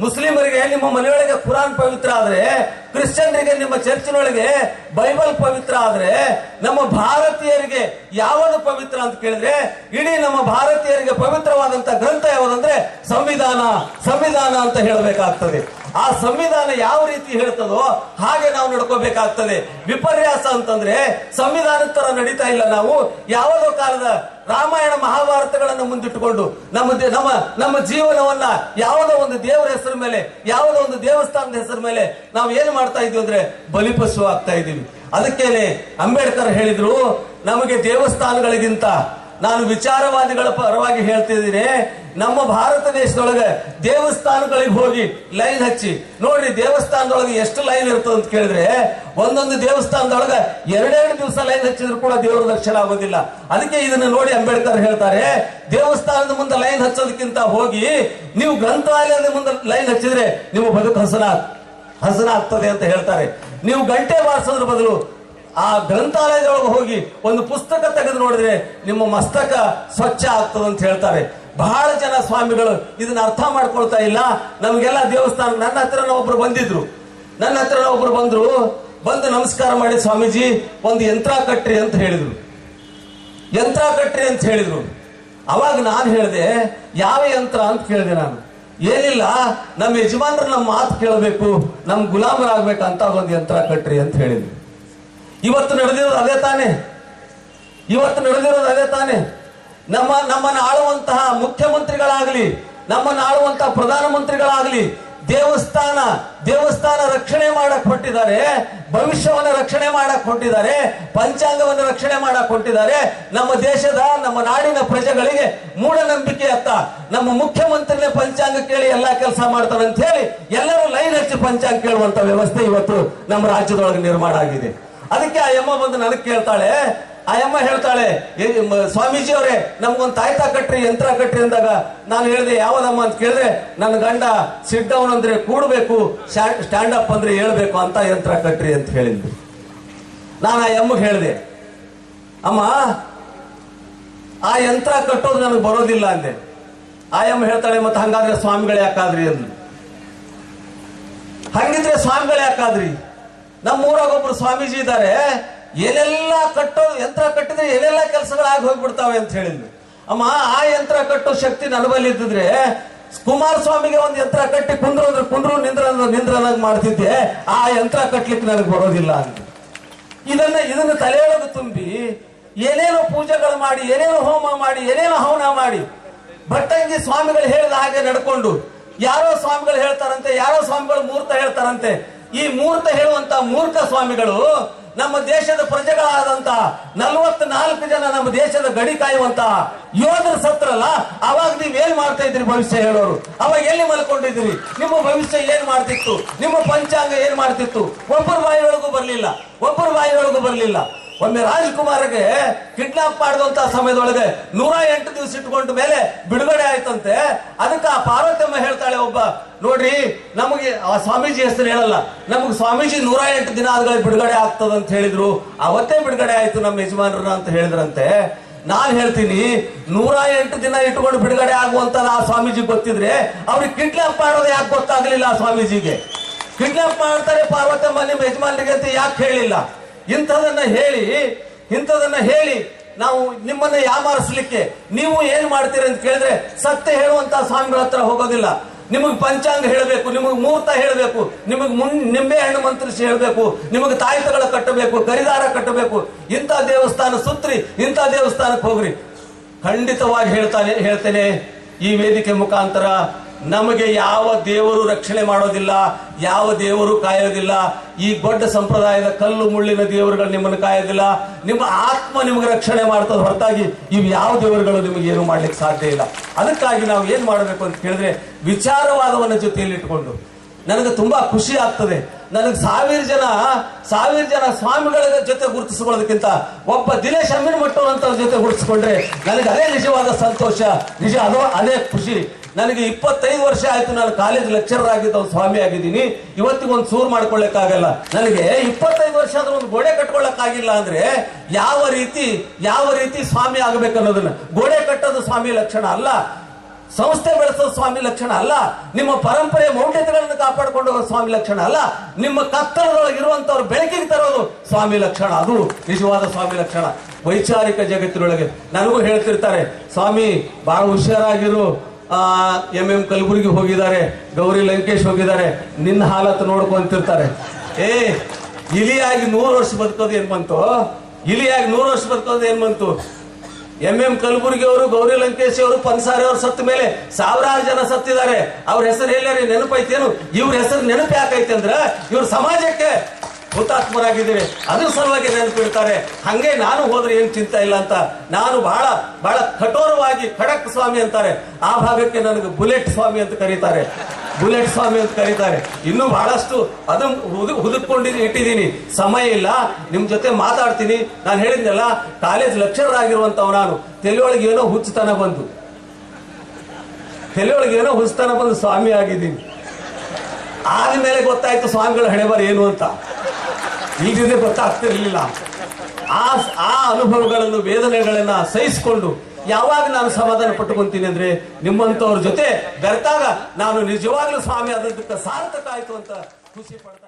ಮುಸ್ಲಿಮರಿಗೆ ನಿಮ್ಮ ಮನೆಯೊಳಗೆ ಕುರಾನ್ ಪವಿತ್ರ ಆದ್ರೆ, ಕ್ರಿಶ್ಚಿಯನ್ರಿಗೆ ನಿಮ್ಮ ಚರ್ಚಿನೊಳಗೆ ಬೈಬಲ್ ಪವಿತ್ರ ಆದ್ರೆ, ನಮ್ಮ ಭಾರತೀಯರಿಗೆ ಯಾವುದು ಪವಿತ್ರ ಅಂತ ಕೇಳಿದ್ರೆ ಇಡೀ ನಮ್ಮ ಭಾರತೀಯರಿಗೆ ಪವಿತ್ರವಾದಂತ ಗ್ರಂಥ ಯಾವುದಂದ್ರೆ ಸಂವಿಧಾನ. ಸಂವಿಧಾನ ಅಂತ ಹೇಳಬೇಕಾಗ್ತದೆ. ಆ ಸಂವಿಧಾನ ಯಾವ ರೀತಿ ಹೇಳ್ತದೋ ಹಾಗೆ ನಾವು ನಡ್ಕೋಬೇಕಾಗ್ತದೆ. ವಿಪರ್ಯಾಸ ಅಂತಂದ್ರೆ ಸಂವಿಧಾನದ ತರ ನಡೀತಾ ಇಲ್ಲ. ನಾವು ಯಾವುದೋ ಕಾಲದ ರಾಮಾಯಣ ಮಹಾಭಾರತಗಳನ್ನು ಮುಂದಿಟ್ಟುಕೊಂಡು ನಮ್ಮ ಜೀವನವನ್ನ ಯಾವುದೋ ಒಂದು ದೇವರ ಹೆಸರ ಮೇಲೆ, ಯಾವುದೋ ಒಂದು ದೇವಸ್ಥಾನದ ಹೆಸರ ಮೇಲೆ ನಾವು ಏನು ಮಾಡ್ತಾ ಇದೀವಿ ಅಂದ್ರೆ ಬಲಿಪಶು ಆಗ್ತಾ ಇದೀವಿ. ಅದಕ್ಕೇನೆ ಅಂಬೇಡ್ಕರ್ ಹೇಳಿದ್ರು, ನಮಗೆ ದೇವಸ್ಥಾನಗಳಿಗಿಂತ, ನಾನು ವಿಚಾರವಾದಿಗಳ ಪರವಾಗಿ ಹೇಳ್ತಿದ್ದೀನಿ, ನಮ್ಮ ಭಾರತ ದೇಶದೊಳಗೆ ದೇವಸ್ಥಾನಗಳಿಗೆ ಹೋಗಿ ಲೈನ್ ಹಚ್ಚಿ ನೋಡ್ರಿ. ದೇವಸ್ಥಾನದೊಳಗೆ ಎಷ್ಟು ಲೈನ್ ಇರ್ತದೆ ಅಂತ ಕೇಳಿದ್ರೆ, ಒಂದೊಂದು ದೇವಸ್ಥಾನದೊಳಗೆ ಎರಡೆರಡು ದಿವಸ ಲೈನ್ ಹಚ್ಚಿದ್ರು ಕೂಡ ದೇವರ ದರ್ಶನ ಆಗೋದಿಲ್ಲ. ಅದಕ್ಕೆ ಇದನ್ನ ನೋಡಿ ಅಂಬೇಡ್ಕರ್ ಹೇಳ್ತಾರೆ, ದೇವಸ್ಥಾನದ ಮುಂದೆ ಲೈನ್ ಹಚ್ಚೋದಕ್ಕಿಂತ ಹೋಗಿ ನೀವು ಗ್ರಂಥಾಲಯದ ಮುಂದೆ ಲೈನ್ ಹಚ್ಚಿದ್ರೆ ನಿಮ್ಮ ಬದುಕು ಹಸನಾಗ್ತದೆ ಅಂತ ಹೇಳ್ತಾರೆ. ನೀವು ಗಂಟೆ ಬಾರಿಸೋದ್ರ ಬದಲು ಆ ಗ್ರಂಥಾಲಯದೊಳಗೆ ಹೋಗಿ ಒಂದು ಪುಸ್ತಕ ತೆಗೆದು ನೋಡಿದ್ರೆ ನಿಮ್ಮ ಮಸ್ತಕ ಸ್ವಚ್ಛ ಆಗ್ತದೆ ಅಂತ ಹೇಳ್ತಾರೆ. ಬಹಳ ಜನ ಸ್ವಾಮಿಗಳು ಇದನ್ನ ಅರ್ಥ ಮಾಡ್ಕೊಳ್ತಾ ಇಲ್ಲ. ನಮಗೆಲ್ಲ ದೇವಸ್ಥಾನ, ನನ್ನ ಹತ್ರ ಒಬ್ರು ಬಂದ್ರು, ಬಂದು ನಮಸ್ಕಾರ ಮಾಡಿ, ಸ್ವಾಮೀಜಿ ಒಂದು ಯಂತ್ರ ಕಟ್ರಿ ಅಂತ ಹೇಳಿದ್ರು. ಅವಾಗ ನಾನು ಹೇಳಿದೆ, ಯಾವ ಯಂತ್ರ ಅಂತ ಕೇಳಿದೆ. ನಾನು ಏನಿಲ್ಲ, ನಮ್ಮ ಯಜಮಾನ್ರು ನಮ್ಮ ಮಾತು ಕೇಳಬೇಕು, ನಮ್ ಗುಲಾಮರಾಗ್ಬೇಕಂತ ಒಂದು ಯಂತ್ರ ಕಟ್ರಿ ಅಂತ ಹೇಳಿದ್ರು. ಇವತ್ತು ನಡೆದಿರೋದು ಅದೇ ತಾನೆ. ನಮ್ಮನ್ನು ಆಳುವಂತಹ ಮುಖ್ಯಮಂತ್ರಿಗಳಾಗಲಿ, ನಮ್ಮನ್ನು ಆಳುವಂತಹ ಪ್ರಧಾನಮಂತ್ರಿಗಳಾಗಲಿ ದೇವಸ್ಥಾನ ರಕ್ಷಣೆ ಮಾಡಕ್ ಹೊಟ್ಟಿದ್ದಾರೆ, ಭವಿಷ್ಯವನ್ನು ರಕ್ಷಣೆ ಮಾಡಕ್ ಹೊಟ್ಟಿದ್ದಾರೆ, ಪಂಚಾಂಗವನ್ನು ರಕ್ಷಣೆ ಮಾಡಕ್ ಹೊಟ್ಟಿದ್ದಾರೆ. ನಮ್ಮ ದೇಶದ, ನಮ್ಮ ನಾಡಿನ ಪ್ರಜೆಗಳಿಗೆ ಮೂಢನಂಬಿಕೆ ಅತ್ತ ನಮ್ಮ ಮುಖ್ಯಮಂತ್ರಿನೇ ಪಂಚಾಂಗ ಕೇಳಿ ಎಲ್ಲಾ ಕೆಲಸ ಮಾಡ್ತಾರೆ ಅಂತ ಹೇಳಿ ಎಲ್ಲರೂ ಲೈನ್ ಹಚ್ಚಿ ಪಂಚಾಂಗ ಕೇಳುವಂತ ವ್ಯವಸ್ಥೆ ಇವತ್ತು ನಮ್ಮ ರಾಜ್ಯದೊಳಗೆ ನಿರ್ಮಾಣ ಆಗಿದೆ. ಅದಕ್ಕೆ ಆ ಯಮ್ಮ ಬಂದು ನನಗೆ ಕೇಳ್ತಾಳೆ, ಆ ಯಮ್ಮ ಹೇಳ್ತಾಳೆ, ಸ್ವಾಮೀಜಿ ಅವರೇ ನಮ್ಗೊಂದು ತಾಯ್ತ ಕಟ್ರಿ, ಯಂತ್ರ ಕಟ್ರಿ ಅಂದಾಗ ನಾನು ಹೇಳಿದೆ, ಯಾವದಮ್ಮ ಅಂತ ಕೇಳಿದ್ರೆ, ನನ್ನ ಗಂಡ ಸಿಟ್ ಡೌನ್ ಅಂದ್ರೆ ಕೂಡಬೇಕು, ಸ್ಟ್ಯಾಂಡ್ ಅಪ್ ಅಂದ್ರೆ ಹೇಳ್ಬೇಕು ಅಂತ ಯಂತ್ರ ಕಟ್ರಿ ಅಂತ ಹೇಳಿದ್ರು. ನಾನು ಆ ಯಮ್ಮಗೆ ಹೇಳಿದೆ, ಅಮ್ಮ ಆ ಯಂತ್ರ ಕಟ್ಟೋದು ನನಗೆ ಬರೋದಿಲ್ಲ ಅಂದೆ. ಆ ಯಮ್ಮ ಹೇಳ್ತಾಳೆ, ಮತ್ತೆ ಹಂಗಾದ್ರೆ ಸ್ವಾಮಿಗಳು ಯಾಕಾದ್ರಿ ಅಂದ್ರು. ಹಂಗಿದ್ರೆ ಸ್ವಾಮಿಗಳು ಯಾಕಾದ್ರಿ? ನಮ್ಮ ಊರಾಗ ಒಬ್ರು ಸ್ವಾಮೀಜಿ ಇದ್ದಾರೆ, ಏನೆಲ್ಲ ಯಂತ್ರ ಕಟ್ಟಿದ್ರೆ ಏನೆಲ್ಲ ಕೆಲಸಗಳಾಗಿ ಹೋಗ್ಬಿಡ್ತಾವೆ ಅಂತ ಹೇಳಿದ್ರು. ಅಮ್ಮ ಆ ಯಂತ್ರ ಕಟ್ಟೋ ಶಕ್ತಿ ನನ್ನ ಬಳಿ ಇದ್ದಿದ್ರೆ ಕುಮಾರಸ್ವಾಮಿಗೆ ಒಂದು ಯಂತ್ರ ಕಟ್ಟಿ ಕುಂದ್ರು ನಿಂದ್ರನಾಗ ಮಾಡ್ತಿದ್ದೆ, ಆ ಯಂತ್ರ ಕಟ್ಲಿಕ್ಕೆ ನನಗೆ ಬರೋದಿಲ್ಲ ಅಂತ. ಇದನ್ನ ತಲೆಯೊಳಗೆ ತುಂಬಿ ಏನೇನೋ ಪೂಜೆಗಳು ಮಾಡಿ, ಏನೇನೋ ಹೋಮ ಮಾಡಿ, ಏನೇನೋ ಹವನ ಮಾಡಿ, ಭಟ್ಟಂಗಿ ಸ್ವಾಮಿಗಳು ಹೇಳಿದ ಹಾಗೆ ನಡ್ಕೊಂಡು, ಯಾರೋ ಸ್ವಾಮಿಗಳು ಹೇಳ್ತಾರಂತೆ, ಯಾರೋ ಸ್ವಾಮಿಗಳು ಮೂರ್ತ ಹೇಳ್ತಾರಂತೆ. ಈ ಮೂರ್ತ ಹೇಳುವಂತ ಮೂರ್ಖ ಸ್ವಾಮಿಗಳು ನಮ್ಮ ದೇಶದ ಪ್ರಜೆಗಳಾದಂತ 44 ಜನ ನಮ್ಮ ದೇಶದ ಗಡಿ ಕಾಯುವಂತ ಯೋಧರು ಸತ್ರಲ್ಲ, ಅವಾಗ ನೀವೇನ್ ಮಾಡ್ತಾ ಇದ್ರಿ? ಭವಿಷ್ಯ ಹೇಳೋರು ಅವಾಗ ಎಲ್ಲಿ ಮಲ್ಕೊಂಡಿದ್ರಿ? ನಿಮ್ಮ ಭವಿಷ್ಯ ಏನ್ ಮಾಡ್ತಿತ್ತು? ನಿಮ್ಮ ಪಂಚಾಂಗ ಏನ್ ಮಾಡ್ತಿತ್ತು? ಒಬ್ಬರ ಬಾಯಿಯೊಳಗೂ ಬರ್ಲಿಲ್ಲ. ಒಮ್ಮೆ ರಾಜ್ಕುಮಾರ್ಗೆ ಕಿಡ್ನಾಪ್ ಮಾಡಿದಂತ ಸಮಯದೊಳಗೆ 108 ದಿವಸ ಇಟ್ಕೊಂಡ ಮೇಲೆ ಬಿಡುಗಡೆ ಆಯ್ತಂತೆ. ಅದಕ್ಕೆ ಆ ಪಾರ್ವತಮ್ಮ ಹೇಳ್ತಾಳೆ, ಒಬ್ಬ ನೋಡ್ರಿ, ನಮಗೆ ಆ ಸ್ವಾಮೀಜಿ ಹೆಸರು ಹೇಳಲ್ಲ, ನಮಗೆ ಸ್ವಾಮೀಜಿ 108 ದಿನ ಆದ್ಮೇಲೆ ಬಿಡುಗಡೆ ಆಗ್ತದಂತ ಹೇಳಿದ್ರು. ಅವತ್ತೇ ಬಿಡುಗಡೆ ಆಯ್ತು ನಮ್ಮ ಯಜಮಾನ್ರನ್ನ ಅಂತ ಹೇಳಿದ್ರಂತೆ. ನಾನ್ ಹೇಳ್ತೀನಿ, 108 ದಿನ ಇಟ್ಕೊಂಡು ಬಿಡುಗಡೆ ಆಗುವಂತ ಆ ಸ್ವಾಮೀಜಿ ಗೊತ್ತಿದ್ರೆ ಅವ್ರಿಗೆ ಕಿಡ್ನಾಪ್ ಮಾಡೋದು ಯಾಕೆ ಗೊತ್ತಾಗ್ಲಿಲ್ಲ? ಆ ಸ್ವಾಮೀಜಿಗೆ ಕಿಡ್ನಾಪ್ ಮಾಡ್ತಾರೆ ಪಾರ್ವತಮ್ಮ ನಿಮ್ಮ ಯಜಮಾನ್ರಿಗೆ ಅಂತ ಯಾಕೆ ಹೇಳಿಲ್ಲ? ಇಂಥದನ್ನ ಹೇಳಿ ನಾವು ನಿಮ್ಮನ್ನ ಯಾಮಾರಿಸ್ಲಿಕ್ಕೆ ನೀವು ಏನ್ ಮಾಡ್ತೀರಿ ಅಂತ ಕೇಳಿದ್ರೆ ಸತ್ಯ ಹೇಳುವಂತ ಸ್ವಾಮಿಗಳ ಹತ್ರ ಹೋಗೋದಿಲ್ಲ. ನಿಮಗೆ ಪಂಚಾಂಗ ಹೇಳಬೇಕು, ನಿಮಗೆ ಮುಹೂರ್ತ ಹೇಳಬೇಕು, ನಿಮಗೆ ನಿಂಬೆ ಹಣ್ಣು ಮಂತ್ರಿಸಿ ಹೇಳಬೇಕು, ನಿಮಗೆ ತಾಯ್ತಗಳ ಕಟ್ಟಬೇಕು, ಗರಿದಾರ ಕಟ್ಟಬೇಕು. ಇಂಥ ದೇವಸ್ಥಾನ ಸುತ್ರಿ, ಇಂಥ ದೇವಸ್ಥಾನಕ್ಕೆ ಹೋಗ್ರಿ. ಖಂಡಿತವಾಗಿ ಹೇಳ್ತೇನೆ, ಈ ವೇದಿಕೆ ಮುಖಾಂತರ ನಮಗೆ ಯಾವ ದೇವರು ರಕ್ಷಣೆ ಮಾಡೋದಿಲ್ಲ, ಯಾವ ದೇವರು ಕಾಯೋದಿಲ್ಲ. ಈ ದೊಡ್ಡ ಸಂಪ್ರದಾಯದ ಕಲ್ಲು ಮುಳ್ಳಿನ ದೇವರುಗಳು ನಿಮ್ಮನ್ನು ಕಾಯೋದಿಲ್ಲ. ನಿಮ್ಮ ಆತ್ಮ ನಿಮಗೆ ರಕ್ಷಣೆ ಮಾಡ್ತದೆ ಹೊರತಾಗಿ ಇವು ಯಾವ ದೇವರುಗಳು ನಿಮಗೆ ಏನು ಮಾಡ್ಲಿಕ್ಕೆ ಸಾಧ್ಯ ಇಲ್ಲ. ಅದಕ್ಕಾಗಿ ನಾವು ಏನ್ ಮಾಡಬೇಕು ಅಂತ ಕೇಳಿದ್ರೆ, ವಿಚಾರವಾದವನ್ನ ಜೊತೆಯಲ್ಲಿ ಇಟ್ಕೊಂಡು, ನನಗೆ ತುಂಬಾ ಖುಷಿ ಆಗ್ತದೆ. ನನಗೆ ಸಾವಿರ ಜನ ಸ್ವಾಮಿಗಳ ಜೊತೆ ಗುರುತಿಸಿಕೊಳ್ಳೋದಕ್ಕಿಂತ ಒಬ್ಬ ದಿನೇಶ್ ಅಮೀನ್ಮಠ್ ಅಂತ ಜೊತೆ ಗುರುತಿಸಿಕೊಂಡ್ರೆ ನನಗೆ ಅದೇ ನಿಜವಾದ ಸಂತೋಷ, ಅದೇ ಖುಷಿ. ನನಗೆ 25 ವರ್ಷ ಆಯ್ತು, ನಾನು ಕಾಲೇಜ್ ಲೆಕ್ಚರರ್ ಆಗಿದ್ದ, ಒಂದು ಸ್ವಾಮಿ ಆಗಿದ್ದೀನಿ. ಇವತ್ತಿಗೊಂದು ಸೂರು ಮಾಡ್ಕೊಳ್ಳಕ್ಕಾಗಲ್ಲ. ನನಗೆ 25 ವರ್ಷ ಆದ್ರೂ ಒಂದು ಗೋಡೆ ಕಟ್ಕೊಳ್ಳಕ್ಕಾಗಿಲ್ಲ ಅಂದ್ರೆ ಯಾವ ರೀತಿ ಸ್ವಾಮಿ ಆಗ್ಬೇಕು ಅನ್ನೋದನ್ನ. ಗೋಡೆ ಕಟ್ಟೋದು ಸ್ವಾಮಿ ಲಕ್ಷಣ ಅಲ್ಲ. ಸಂಸ್ಥೆ ಬೆಳೆಸೋ ಸ್ವಾಮಿ ಲಕ್ಷಣ ಅಲ್ಲ, ನಿಮ್ಮ ಪರಂಪರೆಯ ಮೌಢ್ಯತೆಗಳನ್ನು ಕಾಪಾಡಿಕೊಂಡು ಹೋಗೋ ಸ್ವಾಮಿ ಲಕ್ಷಣ ಅಲ್ಲ, ನಿಮ್ಮ ಕತ್ತಲದೊಳಗೆ ಇರುವಂತವ್ರು ಬೆಳಕಿಗೆ ತರೋದು ಸ್ವಾಮಿ ಲಕ್ಷಣ. ಅದು ನಿಜವಾದ ಸ್ವಾಮಿ ಲಕ್ಷಣ. ವೈಚಾರಿಕ ಜಗತ್ತಿನೊಳಗೆ ನನಗೂ ಹೇಳ್ತಿರ್ತಾರೆ, ಸ್ವಾಮಿ ಬಹಳ ಹುಷಾರಾಗಿರು, ಎಂ ಕಲಬುರ್ಗಿ ಹೋಗಿದ್ದಾರೆ, ಗೌರಿ ಲಂಕೇಶ್ ಹೋಗಿದ್ದಾರೆ, ನಿನ್ನ ಹಾಲತ್ ನೋಡ್ಕೊಂತಿರ್ತಾರೆ. ಇಲಿಯಾಗಿ 100 ವರ್ಷ ಬದುಕೋದು ಏನ್ ಬಂತು? ಇಲಿಯಾಗಿ 100 ವರ್ಷ ಬದುಕೋದು ಏನ್ ಬಂತು? ಎಂ ಕಲಬುರ್ಗಿ ಅವರು, ಗೌರಿ ಲಂಕೇಶ್ ಅವರು, ಪನ್ಸಾರಿ ಅವರು ಸತ್ತ ಮೇಲೆ ಸಾವಿರಾರು ಜನ ಸತ್ತಿದ್ದಾರೆ. ಅವ್ರ ಹೆಸರು ಎಲ್ಲಾರಿ ನೆನಪೈತೇನು? ಇವ್ರ ಹೆಸರು ನೆನಪು ಯಾಕೈತೆ ಅಂದ್ರ ಇವ್ರ ಸಮಾಜಕ್ಕೆ ಹುತಾತ್ಮರಾಗಿದ್ದೀರಿ, ಅದ್ರ ಸಲುವಾಗಿ ನೆನಪಿಡ್ತಾರೆ. ಹಂಗೆ ನಾನು ಹೋದ್ರೆ ಏನ್ ಚಿಂತೆ ಇಲ್ಲ ಅಂತ. ನಾನು ಬಹಳ ಬಹಳ ಕಠೋರವಾಗಿ ಖಡಕ್ ಸ್ವಾಮಿ ಅಂತಾರೆ. ಆ ಭಾಗಕ್ಕೆ ನನಗೆ ಬುಲೆಟ್ ಸ್ವಾಮಿ ಅಂತ ಕರೀತಾರೆ, ಬುಲೆಟ್ ಸ್ವಾಮಿ ಅಂತ ಕರೀತಾರೆ. ಇನ್ನೂ ಬಹಳಷ್ಟು ಅದನ್ನು ಹುದುಕೊಂಡಿದ್ದೀನಿ, ಇಟ್ಟಿದ್ದೀನಿ. ಸಮಯ ಇಲ್ಲ, ನಿಮ್ ಜೊತೆ ಮಾತಾಡ್ತೀನಿ. ನಾನು ಹೇಳಿದ್ನಲ್ಲ, ಕಾಲೇಜ್ ಲೆಕ್ಚರರ್ ಆಗಿರುವಂತವ್ ನಾನು. ತಲೆಯೊಳಗೆ ಏನೋ ಹುಚ್ಚತನ ಬಂದು ಸ್ವಾಮಿ ಆಗಿದ್ದೀನಿ. ಆದ್ಮೇಲೆ ಗೊತ್ತಾಯ್ತು ಸ್ವಾಮಿಗಳ ಹಣೆಬರ ಏನು ಅಂತ. ಈಗಲೇ ಗೊತ್ತಾಗ್ತಿರ್ಲಿಲ್ಲ. ಆ ಅನುಭವಗಳನ್ನು, ವೇದನೆಗಳನ್ನ ಸಹಿಸಿಕೊಂಡು ಯಾವಾಗ ನಾನು ಸಮಾಧಾನ ಪಟ್ಟುಕೊಂತೀನಿ ಅಂದ್ರೆ, ನಿಮ್ಮಂತವ್ರ ಜೊತೆ ಬೆರೆತಾಗ ನಾನು ನಿಜವಾಗ್ಲೂ ಸ್ವಾಮಿ ಅದಕ್ಕೆ ಸಾರ್ಥಕ ಆಯ್ತು ಅಂತ ಖುಷಿ ಪಡ್ತಾ